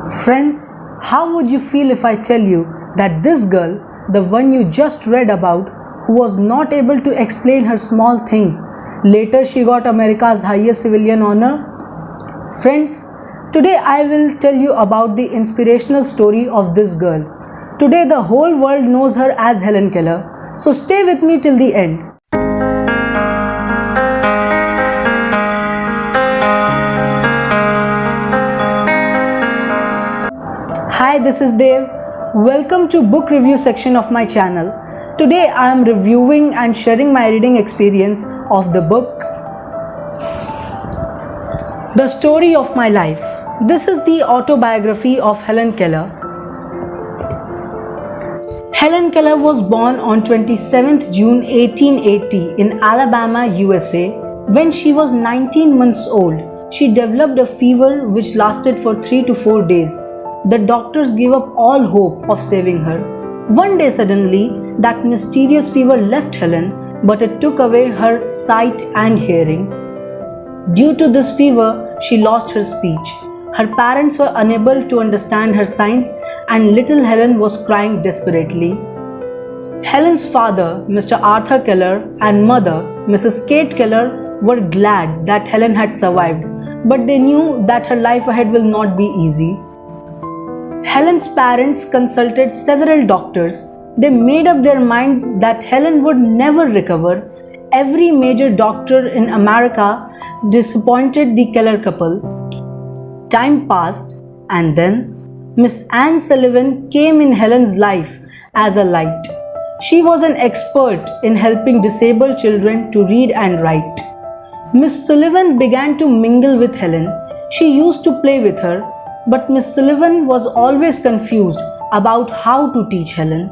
Friends, how would you feel if I tell you that this girl, the one you just read about, who was not able to explain her small things, later she got America's highest civilian honor? Friends, today I will tell you about the inspirational story of this girl. Today the whole world knows her as Helen Keller, so stay with me till the end. Hi, this is Dev. Welcome to book review section of my channel. Today I am reviewing and sharing my reading experience of the book The Story of My Life. This is the autobiography of Helen Keller. Helen Keller was born on 27th June 1880 in Alabama, USA. When she was 19 months old, she developed a fever which lasted for 3 to 4 days. The doctors gave up all hope of saving her. One day suddenly, that mysterious fever left Helen, but it took away her sight and hearing. Due to this fever, she lost her speech. Her parents were unable to understand her signs, and little Helen was crying desperately. Helen's father, Mr. Arthur Keller, and mother, Mrs. Kate Keller, were glad that Helen had survived, but they knew that her life ahead will not be easy. Helen's parents consulted several doctors. They made up their minds that Helen would never recover. Every major doctor in America disappointed the Keller couple. Time passed, and then Miss Anne Sullivan came in Helen's life as a light. She was an expert in helping disabled children to read and write. Miss Sullivan began to mingle with Helen. She used to play with her, but Miss Sullivan was always confused about how to teach Helen.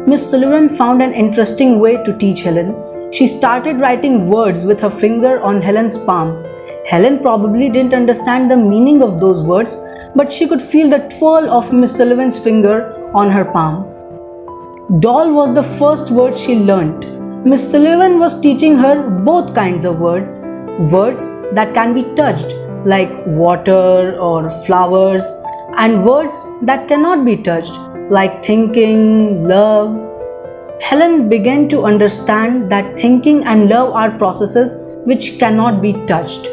Miss Sullivan found an interesting way to teach Helen. She started writing words with her finger on Helen's palm. Helen probably didn't understand the meaning of those words, but she could feel the twirl of Miss Sullivan's finger on her palm. Doll was the first word she learnt. Miss Sullivan was teaching her both kinds of words. Words that can be touched, like water or flowers, and words that cannot be touched, like thinking, love. Helen began to understand that thinking and love are processes which cannot be touched.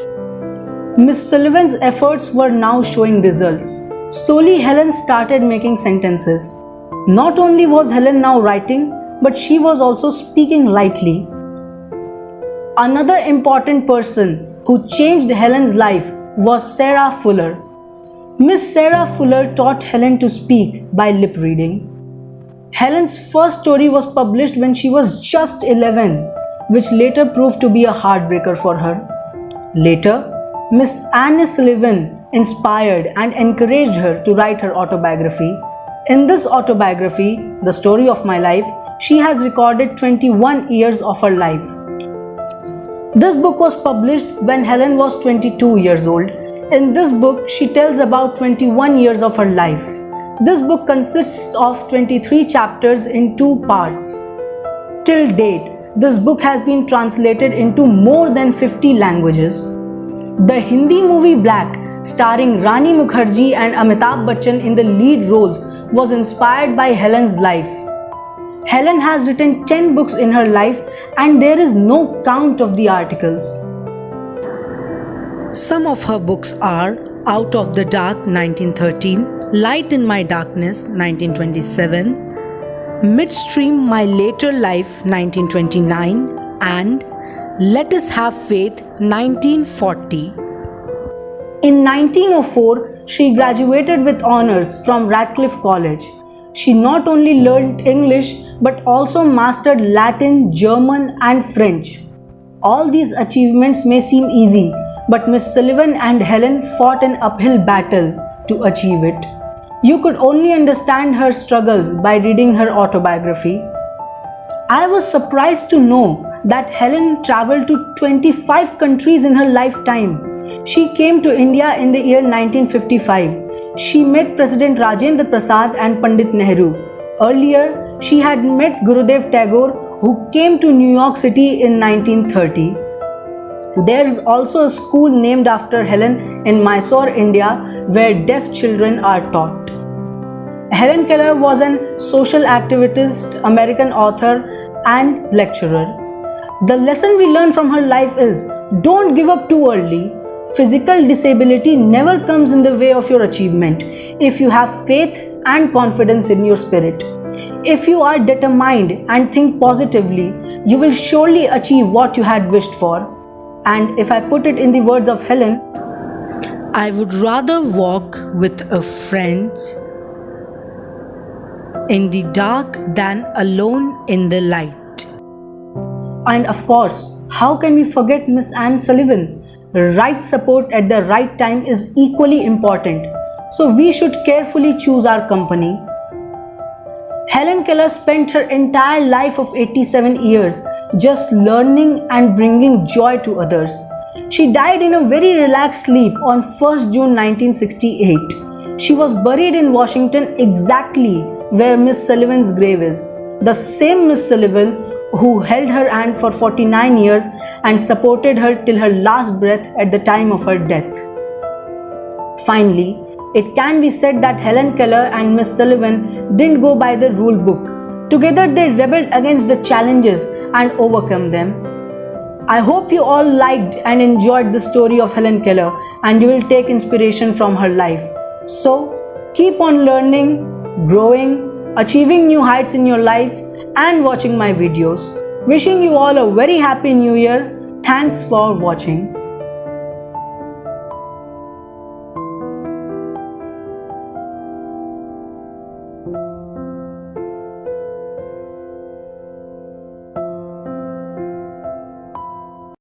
Miss Sullivan's efforts were now showing results. Slowly, Helen started making sentences. Not only was Helen now writing, but she was also speaking lightly. Another important person who changed Helen's life was Sarah Fuller. Miss Sarah Fuller taught Helen to speak by lip reading. Helen's first story was published when she was just 11, which later proved to be a heartbreaker for her. Later, Miss Anne Sullivan inspired and encouraged her to write her autobiography. In this autobiography, The Story of My Life, she has recorded 21 years of her life. This book was published when Helen was 22 years old. In this book, she tells about 21 years of her life. This book consists of 23 chapters in 2 parts. Till date, this book has been translated into more than 50 languages. The Hindi movie Black, starring Rani Mukherjee and Amitabh Bachchan in the lead roles, was inspired by Helen's life. Helen has written 10 books in her life, and there is no count of the articles. Some of her books are Out of the Dark 1913, Light in My Darkness 1927, Midstream My Later Life 1929, and Let Us Have Faith 1940. In 1904, she graduated with honors from Radcliffe College. She not only learned English but also mastered Latin, German, and French. All these achievements may seem easy, but Miss Sullivan and Helen fought an uphill battle to achieve it. You could only understand her struggles by reading her autobiography. I was surprised to know that Helen traveled to 25 countries in her lifetime. She came to India in the year 1955. She met President Rajendra Prasad and Pandit Nehru. Earlier, she had met Gurudev Tagore, who came to New York City in 1930. There is also a school named after Helen in Mysore, India, where deaf children are taught. Helen Keller was a social activist, American author, and lecturer. The lesson we learn from her life is don't give up too early. Physical disability never comes in the way of your achievement if you have faith and confidence in your spirit. If you are determined and think positively, you will surely achieve what you had wished for. And if I put it in the words of Helen, I would rather walk with a friend in the dark than alone in the light. And of course, how can we forget Miss Anne Sullivan? Right support at the right time is equally important. So we should carefully choose our company. Helen Keller spent her entire life of 87 years just learning and bringing joy to others. She died in a very relaxed sleep on 1st June 1968. She was buried in Washington exactly where Miss Sullivan's grave is. The same Miss Sullivan who held her hand for 49 years and supported her till her last breath at the time of her death. Finally, it can be said that Helen Keller and Miss Sullivan didn't go by the rule book. Together they rebelled against the challenges and overcome them. I hope you all liked and enjoyed the story of Helen Keller and you will take inspiration from her life. So, keep on learning, growing, achieving new heights in your life and watching my videos. Wishing you all a very happy new year. Thanks for watching.